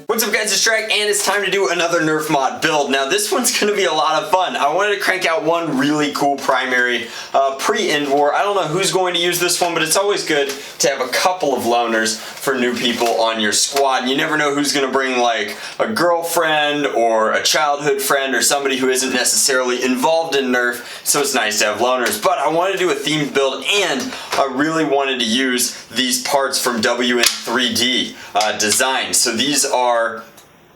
What's up guys, it's Drac, and it's time to do another Nerf mod build. Now this one's going to be a lot of fun. I wanted to crank out one really cool primary pre-end war. I don't know who's going to use this one, but it's always good to have a couple of loners for new people on your squad. You never know who's going to bring like a girlfriend or a childhood friend or somebody who isn't necessarily involved in Nerf, so it's nice to have loners. But I wanted to do a themed build, and I really wanted to use these parts from WN3D design. So these are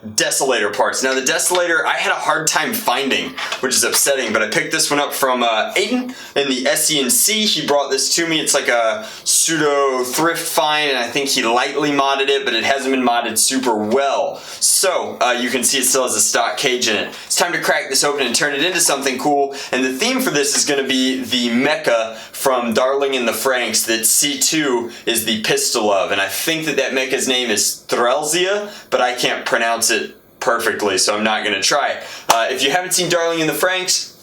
Desolator parts. Now the Desolator I had a hard time finding, which is upsetting, but I picked this one up from Aiden in the SENC. He brought this to me. It's like a pseudo thrift find, and I think he lightly modded it, but it hasn't been modded super well. So you can see it still has a stock cage in it. It's time to crack this open and turn it into something cool, and the theme for this is going to be the mecha from Darling in the Franxx that C2 is the pistol of, and I think that mecha's name is Strelitzia, but I can't pronounce it perfectly, so I'm not going to try. If you haven't seen Darling in the Franxx,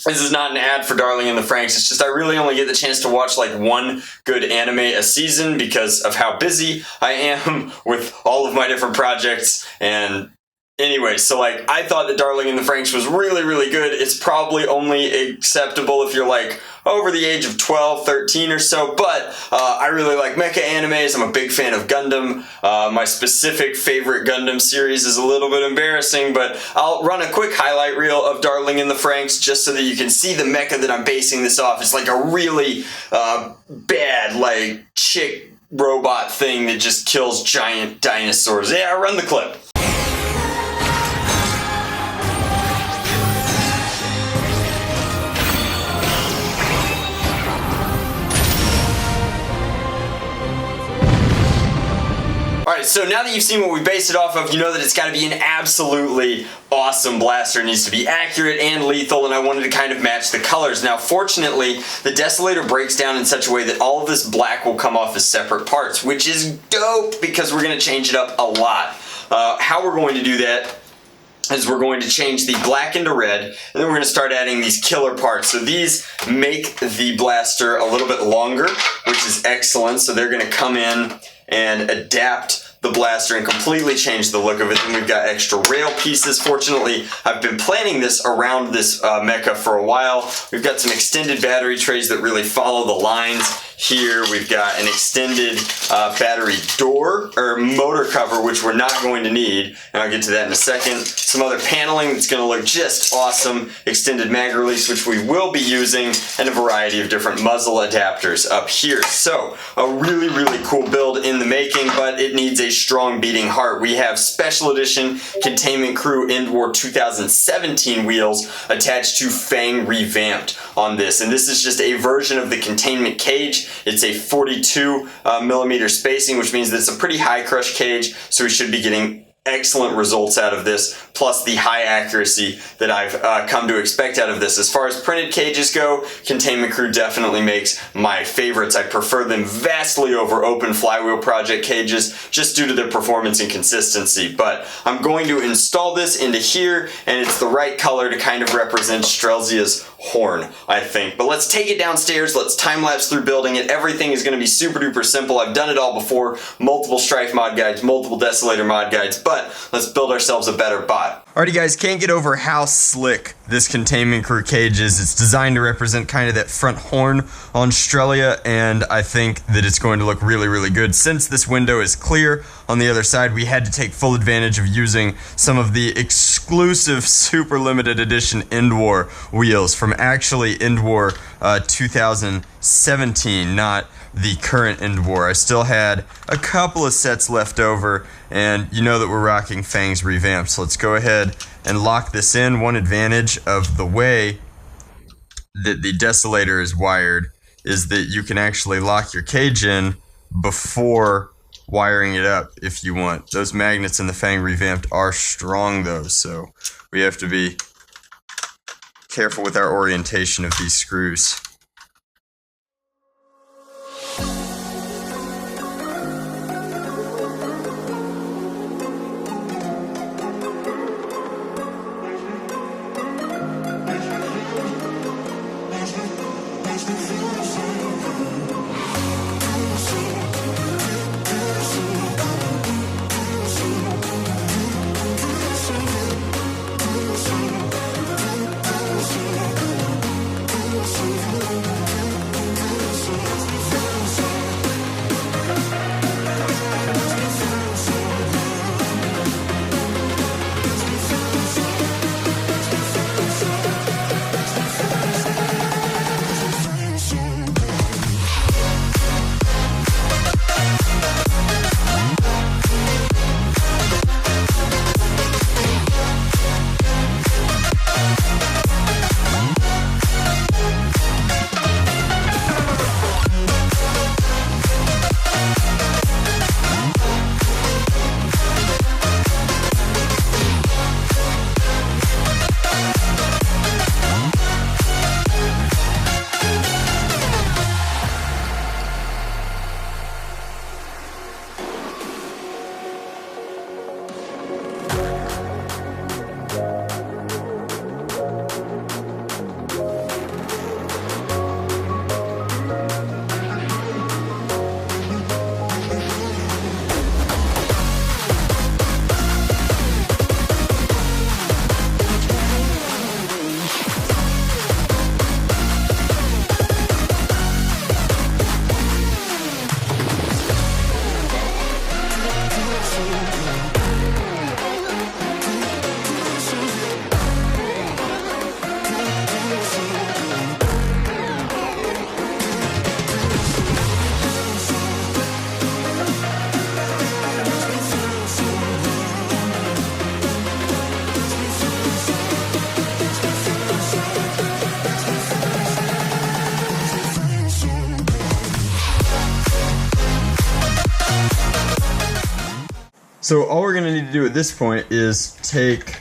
this is not an ad for Darling in the Franxx. It's just I really only get the chance to watch like one good anime a season because of how busy I am with all of my different projects. And anyway, so like I thought that Darling in the Franxx was really, really good. It's probably only acceptable if you're like over the age of 12, 13 or so, but I really like mecha animes. I'm a big fan of Gundam. My specific favorite Gundam series is a little bit embarrassing, but I'll run a quick highlight reel of Darling in the Franxx just so that you can see the mecha that I'm basing this off. It's like a really bad, like, chick robot thing that just kills giant dinosaurs. Yeah, run the clip. Alright, so now that you've seen what we based it off of, you know that it's got to be an absolutely awesome blaster. It needs to be accurate and lethal, and I wanted to kind of match the colors. Now, fortunately, the Desolator breaks down in such a way that all of this black will come off as separate parts, which is dope because we're going to change it up a lot. How we're going to do that is we're going to change the black into red, and then we're going to start adding these killer parts. So these make the blaster a little bit longer, which is excellent. So they're going to come in and adapt the blaster and completely change the look of it. Then we've got extra rail pieces. Fortunately, I've been planning this around this mecha for a while. We've got some extended battery trays that really follow the lines. Here we've got an extended battery door or motor cover, which we're not going to need, and I'll get to that in a second. Some other paneling that's going to look just awesome, extended mag release, which we will be using, and a variety of different muzzle adapters up here. So a really, really cool build in the making, but it needs a strong beating heart. We have special edition Containment Crew End War 2017 wheels attached to Fang Revamped on this, and this is just a version of the containment cage. It's a 42 millimeter spacing, which means that it's a pretty high crush cage, so we should be getting excellent results out of this, plus the high accuracy that I've come to expect out of this. As far as printed cages go, Containment Crew definitely makes my favorites. I prefer them vastly over open flywheel project cages just due to their performance and consistency. But I'm going to install this into here, and it's the right color to kind of represent Strelitzia's horn, I think. But let's take it downstairs, let's time-lapse through building it. Everything is going to be super duper simple. I've done it all before, multiple Strife mod guides, multiple Desolator mod guides, but let's build ourselves a better bot. Alrighty guys, can't get over how slick this Containment Crew cage is. It's designed to represent kind of that front horn on Strelitzia, and I think that it's going to look really, really good. Since this window is clear on the other side, we had to take full advantage of using some of the exclusive super limited edition End War wheels from actually End War 2017, not the current End War. I still had a couple of sets left over, and you know that we're rocking Fang's Revamped, so let's go ahead and lock this in. One advantage of the way that the Desolator is wired is that you can actually lock your cage in before wiring it up if you want. Those magnets in the Fang Revamped are strong though, so we have to be careful with our orientation of these screws. So all we're going to need to do at this point is take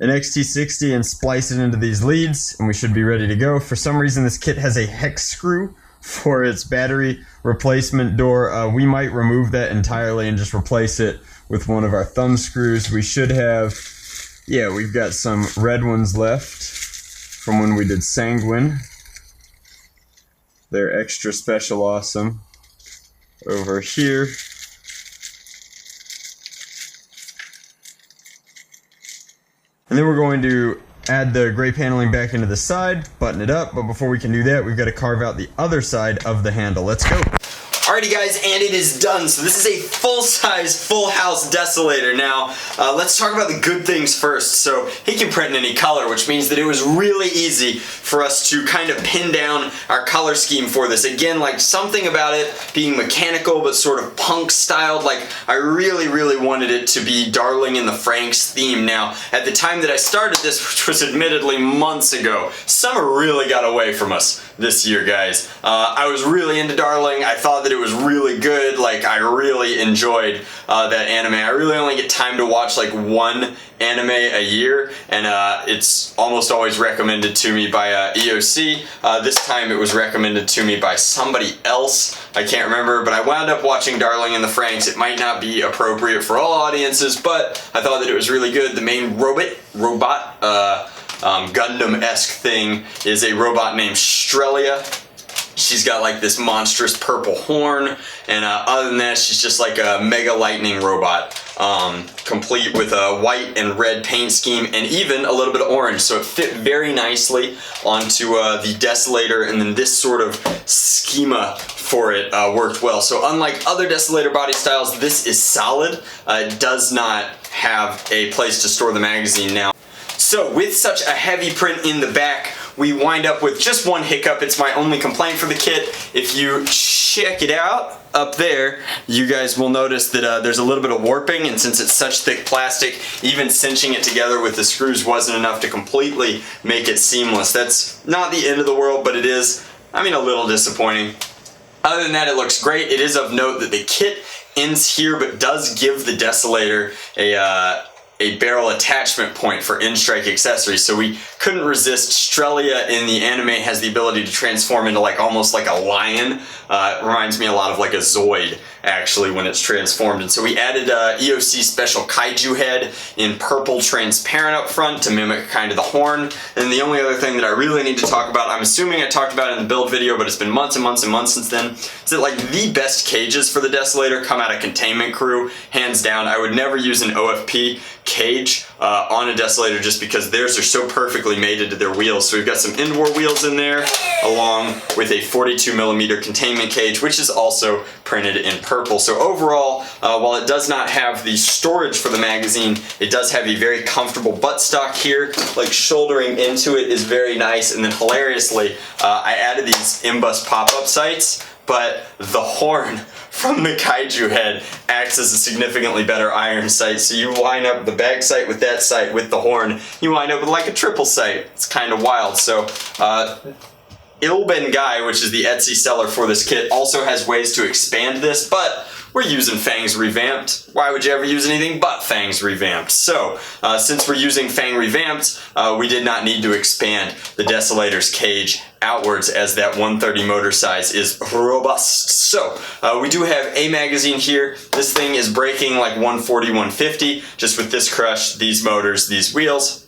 an XT60 and splice it into these leads, and we should be ready to go. For some reason, this kit has a hex screw for its battery replacement door. We might remove that entirely and just replace it with one of our thumb screws. We should have, yeah, we've got some red ones left from when we did Sanguine. They're extra special awesome over here. And then we're going to add the gray paneling back into the side, button it up, but before we can do that, we've got to carve out the other side of the handle. Let's go. Alrighty guys, and it is done. So this is a full-size, full-house Desolator. Now, let's talk about the good things first. So he can print in any color, which means that it was really easy for us to kind of pin down our color scheme for this. Again, like something about it being mechanical but sort of punk styled. Like I really wanted it to be Darling in the Franxx theme. Now, at the time that I started this, which was admittedly months ago, summer really got away from us this year, guys. I was really into Darling. I thought that it was really good. Like I really enjoyed that anime. I really only get time to watch like one anime a year, and it's almost always recommended to me by EOC. This time it was recommended to me by somebody else. I can't remember, but I wound up watching Darling in the Franxx. It might not be appropriate for all audiences, but I thought that it was really good. The main robot Gundam-esque thing is a robot named Strelitzia. She's got like this monstrous purple horn, and other than that, she's just like a mega lightning robot, complete with a white and red paint scheme and even a little bit of orange. So it fit very nicely onto the Desolator, and then this sort of schema for it worked well. So unlike other Desolator body styles, this is solid. It does not have a place to store the magazine now. So with such a heavy print in the back, we wind up with just one hiccup. It's my only complaint for the kit. If you check it out up there, you guys will notice that there's a little bit of warping, and since it's such thick plastic, even cinching it together with the screws wasn't enough to completely make it seamless. That's not the end of the world, but it is, I mean, a little disappointing. Other than that, it looks great. It is of note that the kit ends here, but does give the Desolator a barrel attachment point for in-strike accessories, so we couldn't resist. Strelitzia in the anime has the ability to transform into like almost like a lion. It reminds me a lot of like a Zoid actually when it's transformed, and so we added EOC special kaiju head in purple transparent up front to mimic kind of the horn. And the only other thing that I really need to talk about, I'm assuming I talked about it in the build video, but it's been months and months and months since then, is that like the best cages for the Desolator come out of Containment Crew, hands down. I would never use an OFP cage on a Desolator just because theirs are so perfectly mated to their wheels. So we've got some end war wheels in there along with a 42mm containment cage, which is also printed in purple. So overall, while it does not have the storage for the magazine, it does have a very comfortable buttstock here. Like shouldering into it is very nice, and then hilariously, I added these imbus pop-up sights, but the horn from the kaiju head acts as a significantly better iron sight, so you line up the back sight with that sight with the horn, you wind up with like a triple sight. It's kind of wild. So Ilben Guy, which is the Etsy seller for this kit, also has ways to expand this, but we're using Fangs Revamped. Why would you ever use anything but Fangs Revamped? So, since we're using Fang Revamped, we did not need to expand the Desolator's cage outwards, as that 130 motor size is robust. So, we do have a magazine here. This thing is breaking like 140, 150, just with this crush, these motors, these wheels.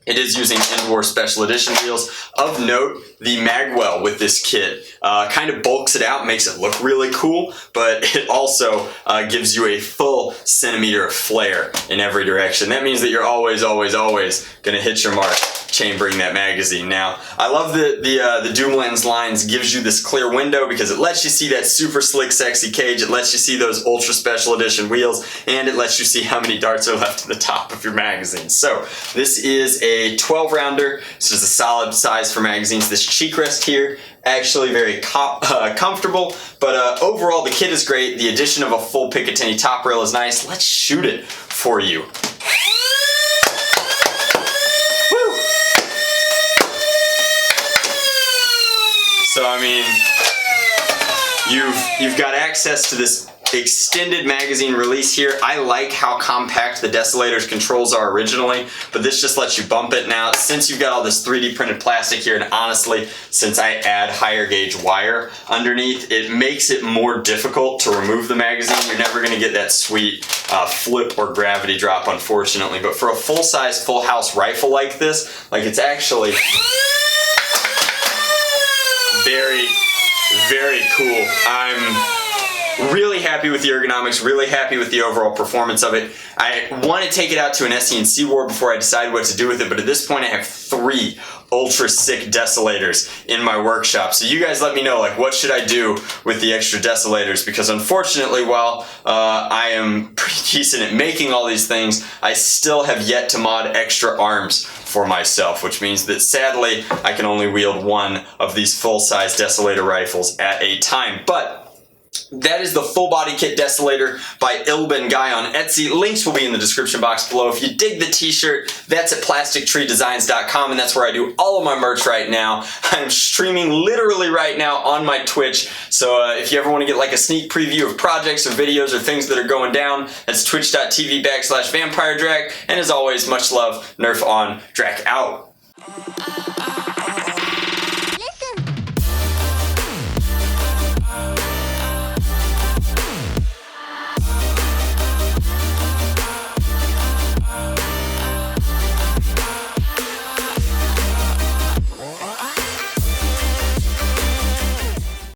It is using End War Special Edition wheels. Of note, the magwell with this kit kind of bulks it out, makes it look really cool, but it also gives you a full centimeter of flare in every direction. That means that you're always going to hit your mark chambering that magazine. Now, I love that the Doom Lens lines gives you this clear window because it lets you see that super slick, sexy cage, it lets you see those ultra special edition wheels, and it lets you see how many darts are left at the top of your magazine. So, this is a 12 rounder. This is a solid size for magazines. This cheek rest here, actually very comfortable, but overall the kit is great. The addition of a full Picatinny top rail is nice. Let's shoot it for you. So I mean, you've got access to this extended magazine release here. I like how compact the Desolator's controls are originally, but this just lets you bump it now. Since you've got all this 3D printed plastic here, and honestly, since I add higher gauge wire underneath, it makes it more difficult to remove the magazine. You're never gonna get that sweet flip or gravity drop, unfortunately, but for a full-size, full-house rifle like this, like, it's actually very, very cool. I'm really happy with the ergonomics, really happy with the overall performance of it. I want to take it out to an SC&C war before I decide what to do with it, but at this point I have 3 ultra sick Desolators in my workshop. So you guys let me know, like, what should I do with the extra Desolators? Because unfortunately, while I am pretty decent at making all these things, I still have yet to mod extra arms for myself, which means that sadly I can only wield one of these full-size Desolator rifles at a time. But that is the full body kit Desolator by Ilben Guy on Etsy. Links will be in the description box below. If you dig the t-shirt, that's at plastictreedesigns.com, and that's where I do all of my merch right now. I'm streaming literally right now on my Twitch, so if you ever want to get like a sneak preview of projects or videos or things that are going down, that's twitch.tv/vampiredrac. And as always, much love, Nerf on, Drac out.